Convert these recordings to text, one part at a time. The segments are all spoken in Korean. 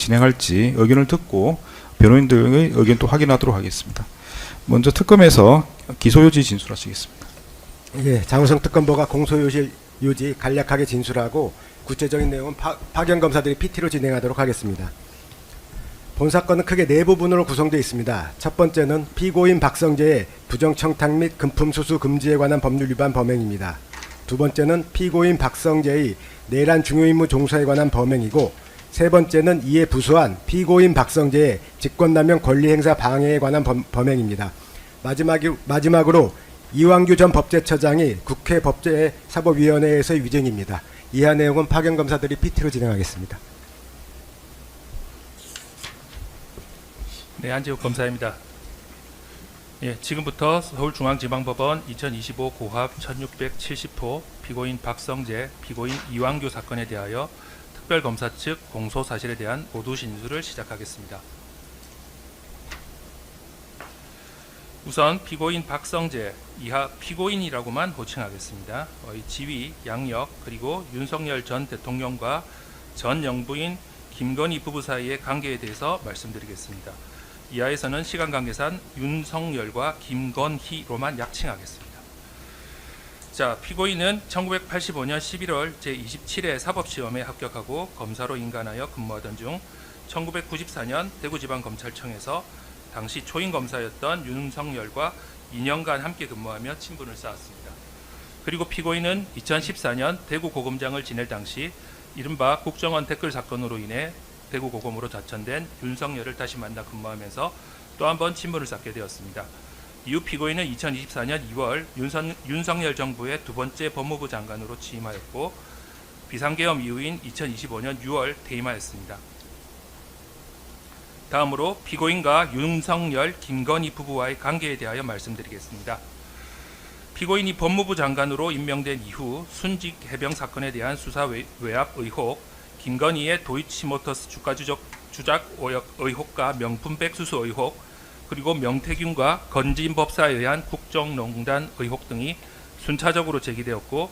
진행할지 의견을 듣고 변호인들의 의견도 확인하도록 하겠습니다. 먼저 특검에서 기소유지 진술하시겠습니다. 예, 장우성 특검보가 공소유지 간략하게 진술하고 구체적인 내용은 파견 검사들이 PT로 진행하도록 하겠습니다. 본 사건은 크게 네 부분으로 구성되어 있습니다. 첫 번째는 피고인 박성재의 부정청탁 및 금품 수수 금지에 관한 법률 위반 범행입니다. 두 번째는 피고인 박성재의 내란 중요임무 종사에 관한 범행이고, 세 번째는 이에 부수한 피고인 박성재의 직권남용 권리행사 방해에 관한 범행입니다. 마지막으로 이완규 전 법제처장이 국회 법제사법위원회에서의 위증입니다. 이하 내용은 파견 검사들이 PT로 진행하겠습니다. 네, 한재욱 검사입니다. 예, 지금부터 서울중앙지방법원 2025 고합 1670호 피고인 박성재, 피고인 이완규 사건에 대하여 특별검사 측 공소 사실에 대한 모두 진술을 시작하겠습니다. 우선 피고인 박성재, 이하 피고인이라고만 호칭하겠습니다. 지위, 양력, 그리고 윤석열 전 대통령과 전 영부인 김건희 부부 사이의 관계에 대해서 말씀드리겠습니다. 이하에서는 시간 관계상 윤석열과 김건희로만 약칭하겠습니다. 자, 피고인은 1985년 11월 제27회 사법시험에 합격하고 검사로 인간하여 근무하던 중 1994년 대구지방검찰청에서 당시 초임검사였던 윤석열과 2년간 함께 근무하며 친분을 쌓았습니다. 그리고 피고인은 2014년 대구고검장을 지낼 당시 이른바 국정원 댓글 사건으로 인해 대구고검으로 자천된 윤석열을 다시 만나 근무하면서 또 한 번 친분을 쌓게 되었습니다. 이후 피고인은 2024년 2월 윤석열 정부의 두 번째 법무부 장관으로 취임하였고 비상계엄 이후인 2025년 6월 퇴임하였습니다. 다음으로 피고인과 윤석열, 김건희 부부와의 관계에 대하여 말씀드리겠습니다. 피고인이 법무부 장관으로 임명된 이후 순직 해병 사건에 대한 수사 외압 의혹, 김건희의 도이치모터스 주가 주작 의혹과 명품백 수수 의혹, 그리고 명태균과 건진법사에 의한 국정농단 의혹 등이 순차적으로 제기되었고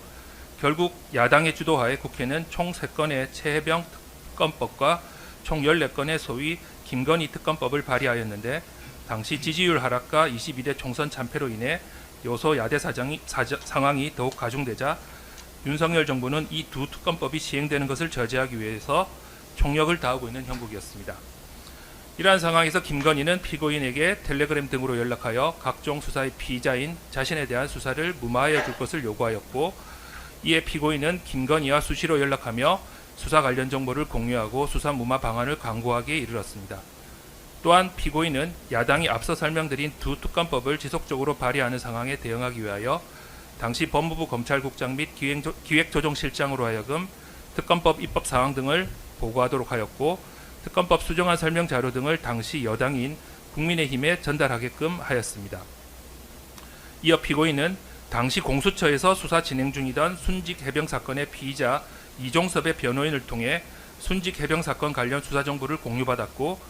결국 야당의 주도하에 국회는 총 3건의 최해병 특검법과 총 14건의 소위 김건희 특검법을 발의하였는데 당시 지지율 하락과 22대 총선 참패로 인해 요소 야대 상황이 더욱 가중되자 윤석열 정부는 이 두 특검법이 시행되는 것을 저지하기 위해서 총력을 다하고 있는 형국이었습니다. 이러한 상황에서 김건희는 피고인에게 텔레그램 등으로 연락하여 각종 수사의 피의자인 자신에 대한 수사를 무마하여 줄 것을 요구하였고 이에 피고인은 김건희와 수시로 연락하며 수사 관련 정보를 공유하고 수사 무마 방안을 강구하기에 이르렀습니다. 또한 피고인은 야당이 앞서 설명드린 두 특검법을 지속적으로 발의하는 상황에 대응하기 위하여 당시 법무부 검찰국장 및 기획조정실장으로 하여금 특검법 입법 사항 등을 보고하도록 하였고 특검법 수정안 설명 자료 등을 당시 여당인 국민의힘에 전달하게끔 하였습니다. 이어 피고인은 당시 공수처에서 수사 진행 중이던 순직 해병 사건의 피의자 이종섭의 변호인을 통해 순직 해병 사건 관련 수사 정보를 공유받았고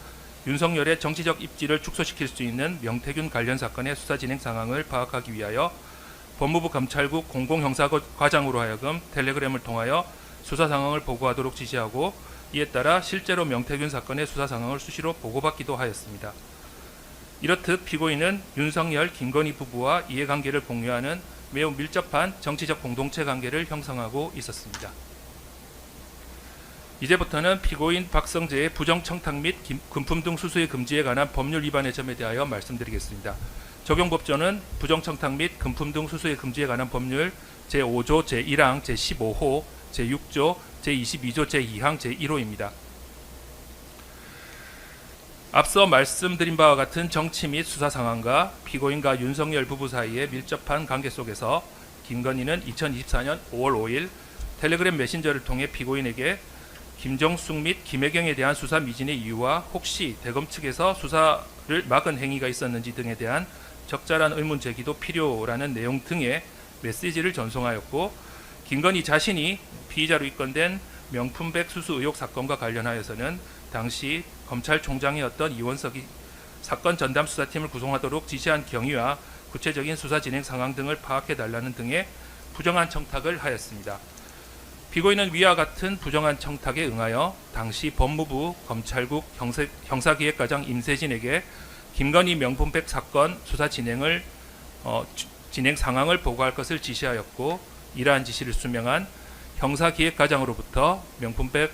윤석열의 정치적 입지를 축소시킬 수 있는 명태균 관련 사건의 수사 진행 상황을 파악하기 위하여 법무부 검찰국 공공형사과장으로 하여금 텔레그램을 통하여 수사 상황을 보고하도록 지시하고 이에 따라 실제로 명태균 사건의 수사 상황을 수시로 보고받기도 하였습니다. 이렇듯 피고인은 윤석열, 김건희 부부와 이해관계를 공유하는 매우 밀접한 정치적 공동체 관계를 형성하고 있었습니다. 이제부터는 피고인 박성재의 부정청탁 및 금품 등 수수의 금지에 관한 법률 위반의 점에 대하여 말씀드리겠습니다. 적용법조는 부정청탁 및 금품 등 수수의 금지에 관한 법률 제5조 제1항 제15호 제6조 제22조 제2항 제1호입니다. 앞서 말씀드린 바와 같은 정치 및 수사 상황과 피고인과 윤석열 부부 사이의 밀접한 관계 속에서 김건희는 2024년 5월 5일 텔레그램 메신저를 통해 피고인에게 김정숙 및 김혜경에 대한 수사 미진의 이유와 혹시 대검 측에서 수사를 막은 행위가 있었는지 등에 대한 적절한 의문 제기도 필요라는 내용 등의 메시지를 전송하였고 김건희 자신이 피의자로 입건된 명품백 수수 의혹 사건과 관련하여서는 당시 검찰총장이었던 이원석이 사건 전담 수사팀을 구성하도록 지시한 경위와 구체적인 수사 진행 상황 등을 파악해달라는 등의 부정한 청탁을 하였습니다. 피고인은 위와 같은 부정한 청탁에 응하여 당시 법무부 검찰국 형사기획과장 임세진에게 김건희 명품백 사건 수사 진행 상황을 보고할 것을 지시하였고, 이러한 지시를 수명한 형사기획과장으로부터 명품백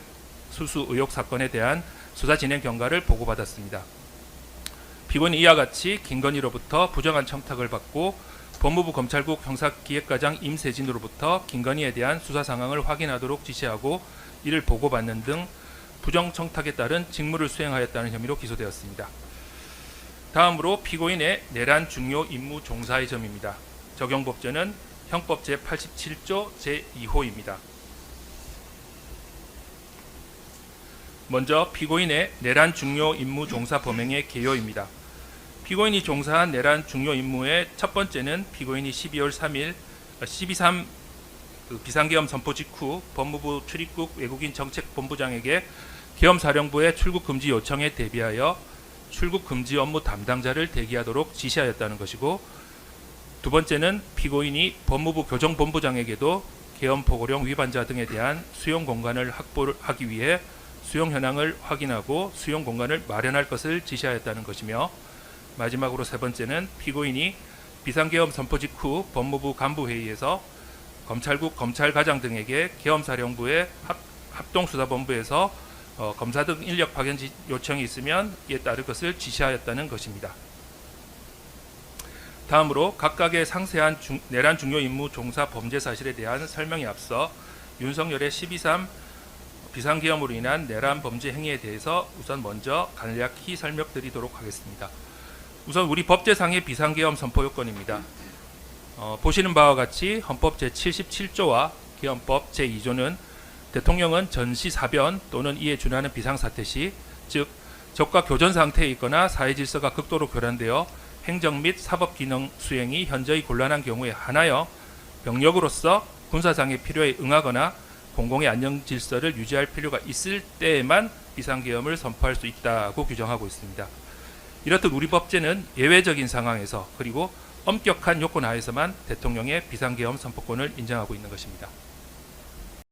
수수 의혹 사건에 대한 수사 진행 경과를 보고받았습니다. 피고인은 이와 같이 김건희로부터 부정한 청탁을 받고 법무부 검찰국 형사기획과장 임세진으로부터 김건희에 대한 수사 상황을 확인하도록 지시하고 이를 보고받는 등 부정 청탁에 따른 직무를 수행하였다는 혐의로 기소되었습니다. 다음으로 피고인의 내란 중요 임무 종사의 점입니다. 적용법제는 형법 제87조 제2호입니다. 먼저 피고인의 내란 중요 임무 종사 범행의 개요입니다. 피고인이 종사한 내란 중요 임무의 첫 번째는 피고인이 12월 3일 12.3 비상계엄 선포 직후 법무부 출입국 외국인 정책본부장에게 계엄사령부의 출국 금지 요청에 대비하여 출국 금지 업무 담당자를 대기하도록 지시하였다는 것이고, 두 번째는 피고인이 법무부 교정본부장에게도 계엄 포고령 위반자 등에 대한 수용 공간을 확보하기 위해 수용 현황을 확인하고 수용 공간을 마련할 것을 지시하였다는 것이며, 마지막으로 세 번째는 피고인이 비상계엄 선포 직후 법무부 간부회의에서 검찰국 검찰과장 등에게 계엄사령부의 합동수사본부에서 검사 등 인력 파견 요청이 있으면 이에 따를 것을 지시하였다는 것입니다. 다음으로 각각의 상세한 내란 중요 임무 종사 범죄 사실에 대한 설명에 앞서 윤석열의 12.3 비상계엄으로 인한 내란 범죄 행위에 대해서 우선 먼저 간략히 설명드리도록 하겠습니다. 우선 우리 법제상의 비상계엄 선포 요건입니다. 보시는 바와 같이 헌법 제77조와 계엄법 제2조는 대통령은 전시사변 또는 이에 준하는 비상사태 시, 즉 적과 교전 상태에 있거나 사회질서가 극도로 교란되어 행정 및 사법 기능 수행이 현저히 곤란한 경우에 한하여 병력으로서 군사상의 필요에 응하거나 공공의 안녕 질서를 유지할 필요가 있을 때에만 비상계엄을 선포할 수 있다고 규정하고 있습니다. 이렇듯 우리 법제는 예외적인 상황에서 그리고 엄격한 요건 하에서만 대통령의 비상계엄 선포권을 인정하고 있는 것입니다.